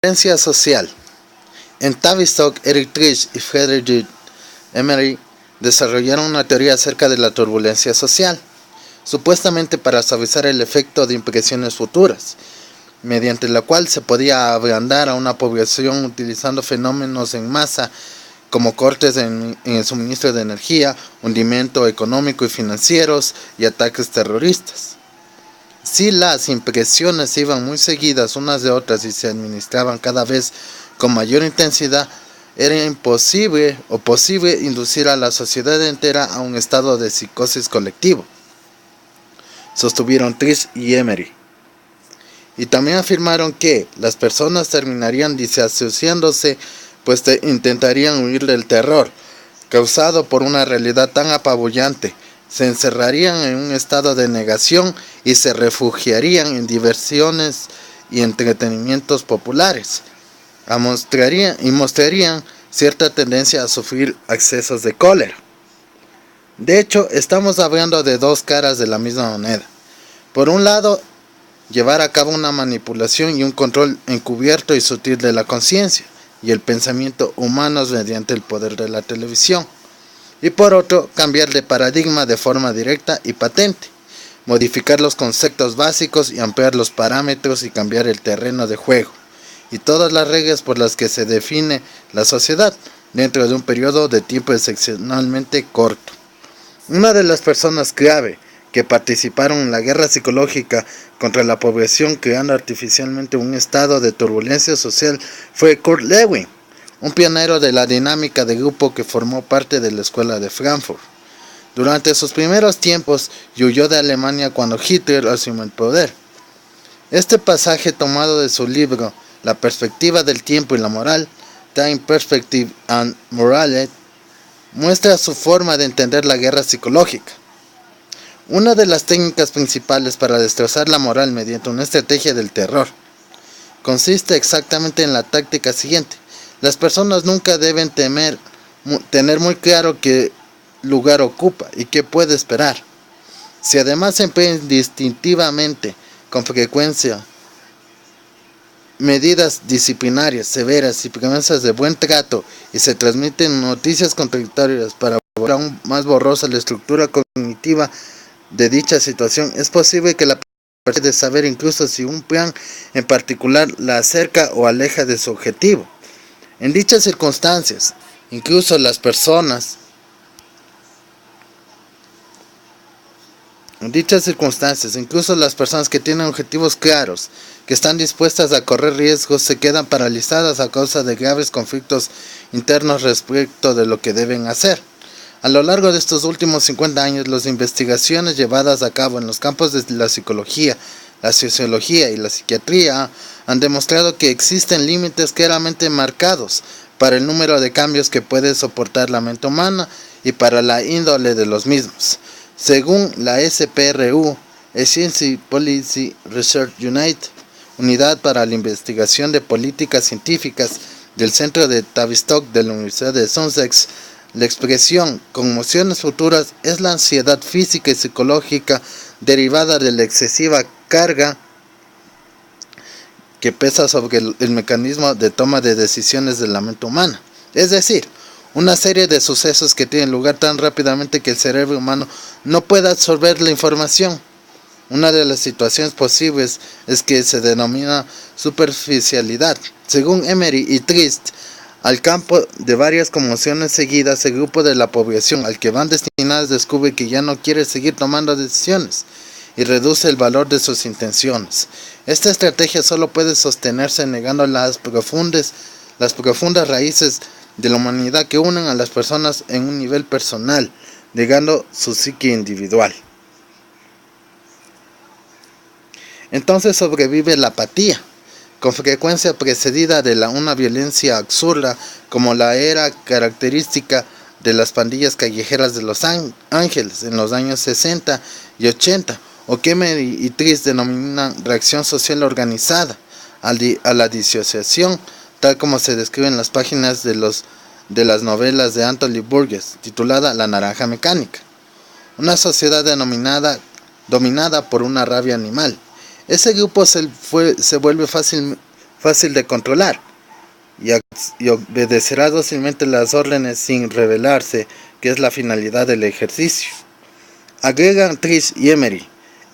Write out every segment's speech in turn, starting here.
Turbulencia social. En Tavistock, Eric Trich y Friedrich Emery desarrollaron una teoría acerca de la turbulencia social, supuestamente para suavizar el efecto de impresiones futuras, mediante la cual se podía ablandar a una población utilizando fenómenos en masa como cortes en el suministro de energía, hundimiento económico y financieros y ataques terroristas. Si las impresiones iban muy seguidas unas de otras y se administraban cada vez con mayor intensidad, era imposible o posible inducir a la sociedad entera a un estado de psicosis colectivo, sostuvieron Trich y Emery. Y también afirmaron que las personas terminarían disasociándose, pues intentarían huir del terror causado por una realidad tan apabullante, se encerrarían en un estado de negación y se refugiarían en diversiones y entretenimientos populares, mostrarían cierta tendencia a sufrir accesos de cólera. De hecho, estamos hablando de dos caras de la misma moneda. Por un lado, llevar a cabo una manipulación y un control encubierto y sutil de la conciencia y el pensamiento humanos mediante el poder de la televisión. Y por otro, cambiar de paradigma de forma directa y patente, modificar los conceptos básicos y ampliar los parámetros y cambiar el terreno de juego y todas las reglas por las que se define la sociedad dentro de un periodo de tiempo excepcionalmente corto. Una de las personas clave que participaron en la guerra psicológica contra la población creando artificialmente un estado de turbulencia social fue Kurt Lewin, un pionero de la dinámica de grupo que formó parte de la escuela de Frankfurt. Durante sus primeros tiempos huyó de Alemania cuando Hitler asumió el poder. Este pasaje tomado de su libro La perspectiva del tiempo y la moral, Time Perspective and Morality, muestra su forma de entender la guerra psicológica. Una de las técnicas principales para destrozar la moral mediante una estrategia del terror consiste exactamente en la táctica siguiente. Las personas nunca deben tener muy claro qué lugar ocupa y qué puede esperar. Si además se emplean distintivamente, con frecuencia, medidas disciplinarias severas y promesas de buen trato y se transmiten noticias contradictorias para volver aún más borrosa la estructura cognitiva de dicha situación, es posible que la persona de saber incluso si un plan en particular la acerca o aleja de su objetivo. En dichas circunstancias, incluso las personas que tienen objetivos claros, que están dispuestas a correr riesgos, se quedan paralizadas a causa de graves conflictos internos respecto de lo que deben hacer. A lo largo de estos últimos 50 años, las investigaciones llevadas a cabo en los campos de la psicología, la sociología y la psiquiatría han demostrado que existen límites claramente marcados para el número de cambios que puede soportar la mente humana y para la índole de los mismos. Según la SPRU, Science Policy Research Unit, Unidad para la Investigación de Políticas Científicas del Centro de Tavistock de la Universidad de Sussex, la expresión conmociones futuras es la ansiedad física y psicológica derivada de la excesiva carga que pesa sobre el mecanismo de toma de decisiones de la mente humana. Es decir, una serie de sucesos que tienen lugar tan rápidamente que el cerebro humano no puede absorber la información. Una de las situaciones posibles es que se denomina superficialidad. Según Emery y Trich, al campo de varias conmociones seguidas, el grupo de la población al que van destinadas descubre que ya no quiere seguir tomando decisiones y reduce el valor de sus intenciones. Esta estrategia solo puede sostenerse negando las profundas raíces de la humanidad que unen a las personas en un nivel personal, negando su psique individual. Entonces sobrevive la apatía, con frecuencia precedida de una violencia absurda como la era característica de las pandillas callejeras de Los Ángeles en los años 60 y 80, o que Emery y Trich denominan reacción social organizada a la disociación, tal como se describe en las páginas de las novelas de Anthony Burgess, titulada La Naranja Mecánica. Una sociedad dominada por una rabia animal. Ese grupo se vuelve fácil de controlar, y obedecerá dócilmente las órdenes sin rebelarse, que es la finalidad del ejercicio. Agregan Trish y Emery.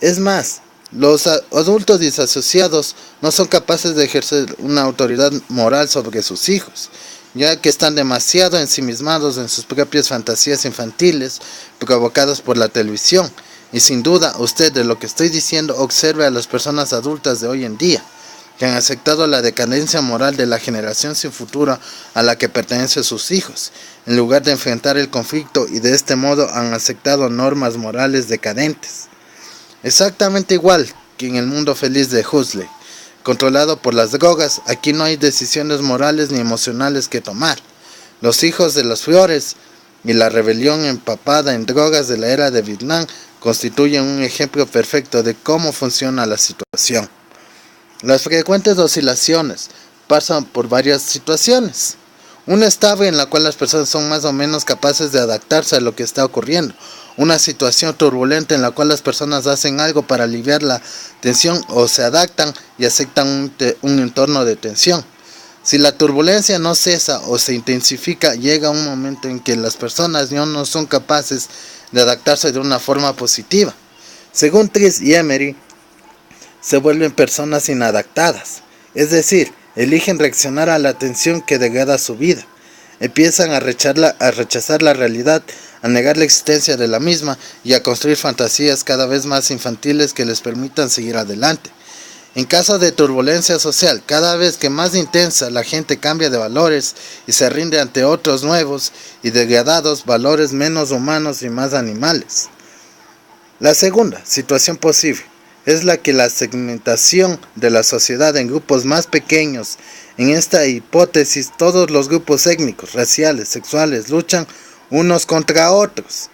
Es más, los adultos disasociados no son capaces de ejercer una autoridad moral sobre sus hijos, ya que están demasiado ensimismados en sus propias fantasías infantiles provocadas por la televisión. Y sin duda, usted, de lo que estoy diciendo, observe a las personas adultas de hoy en día, que han aceptado la decadencia moral de la generación sin futuro a la que pertenecen sus hijos, en lugar de enfrentar el conflicto, y de este modo han aceptado normas morales decadentes. Exactamente igual que en el mundo feliz de Huxley, controlado por las drogas, aquí no hay decisiones morales ni emocionales que tomar. Los hijos de las flores y la rebelión empapada en drogas de la era de Vietnam constituyen un ejemplo perfecto de cómo funciona la situación. Las frecuentes oscilaciones pasan por varias situaciones. Una estable en la cual las personas son más o menos capaces de adaptarse a lo que está ocurriendo. Una situación turbulenta en la cual las personas hacen algo para aliviar la tensión o se adaptan y aceptan un entorno de tensión. Si la turbulencia no cesa o se intensifica, llega un momento en que las personas no son capaces de adaptarse de una forma positiva. Según Trish y Emery, se vuelven personas inadaptadas, es decir, eligen reaccionar a la tensión que degrada su vida. Empiezan a rechazar la realidad, a negar la existencia de la misma y a construir fantasías cada vez más infantiles que les permitan seguir adelante. En caso de turbulencia social, cada vez que más intensa, la gente cambia de valores y se rinde ante otros nuevos y degradados valores menos humanos y más animales. La segunda situación posible es la que la segmentación de la sociedad en grupos más pequeños. En esta hipótesis, todos los grupos étnicos, raciales, sexuales luchan unos contra otros.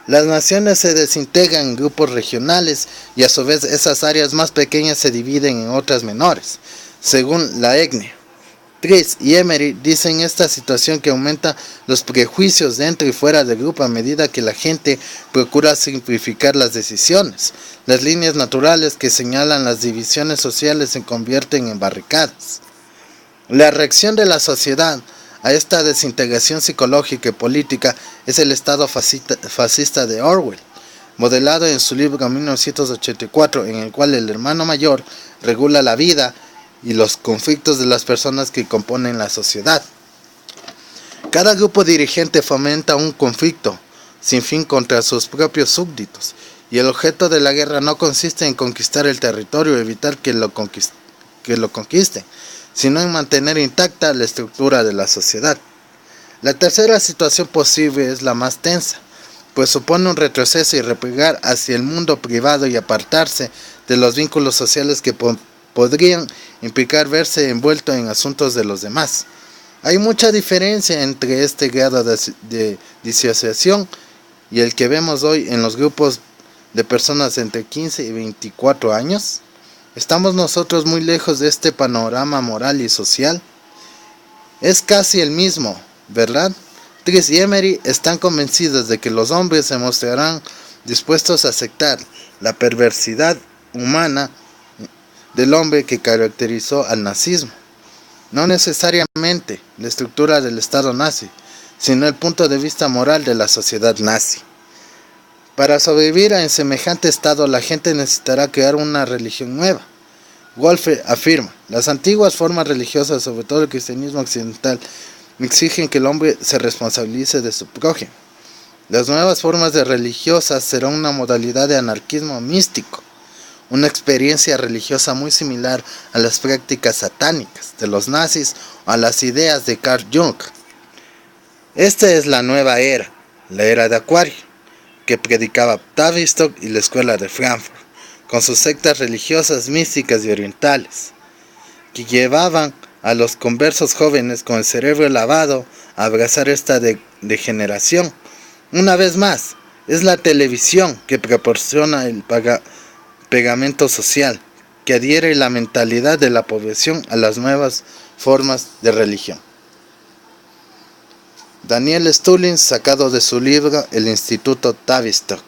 Las naciones se desintegran en grupos regionales y a su vez esas áreas más pequeñas se dividen en otras menores, según la etnia. Trish y Emery dicen esta situación que aumenta los prejuicios dentro y fuera del grupo a medida que la gente procura simplificar las decisiones. Las líneas naturales que señalan las divisiones sociales se convierten en barricadas. La reacción de la sociedad a esta desintegración psicológica y política es el estado fascista de Orwell, modelado en su libro 1984, en el cual el hermano mayor regula la vida y los conflictos de las personas que componen la sociedad. Cada grupo dirigente fomenta un conflicto sin fin contra sus propios súbditos, y el objeto de la guerra no consiste en conquistar el territorio o evitar que lo conquisten, sino en mantener intacta la estructura de la sociedad. La tercera situación posible es la más tensa, pues supone un retroceso y replegar hacia el mundo privado y apartarse de los vínculos sociales que podrían implicar verse envuelto en asuntos de los demás. Hay mucha diferencia entre este grado de disociación y el que vemos hoy en los grupos de personas entre 15 y 24 años. ¿Estamos nosotros muy lejos de este panorama moral y social? Es casi el mismo, ¿verdad? Trish y Emery están convencidos de que los hombres se mostrarán dispuestos a aceptar la perversidad humana del hombre que caracterizó al nazismo. No necesariamente la estructura del Estado nazi, sino el punto de vista moral de la sociedad nazi. Para sobrevivir en semejante estado, la gente necesitará crear una religión nueva. Wolfe afirma, las antiguas formas religiosas, sobre todo el cristianismo occidental, exigen que el hombre se responsabilice de su prójimo. Las nuevas formas de religiosas serán una modalidad de anarquismo místico, una experiencia religiosa muy similar a las prácticas satánicas de los nazis o a las ideas de Carl Jung. Esta es la nueva era, la era de Acuario, que predicaba Tavistock y la escuela de Frankfurt, con sus sectas religiosas místicas y orientales, que llevaban a los conversos jóvenes con el cerebro lavado a abrazar esta degeneración. Una vez más, es la televisión que proporciona el pegamento social, que adhiere la mentalidad de la población a las nuevas formas de religión. Daniel Stulin, sacado de su libro El Instituto Tavistock.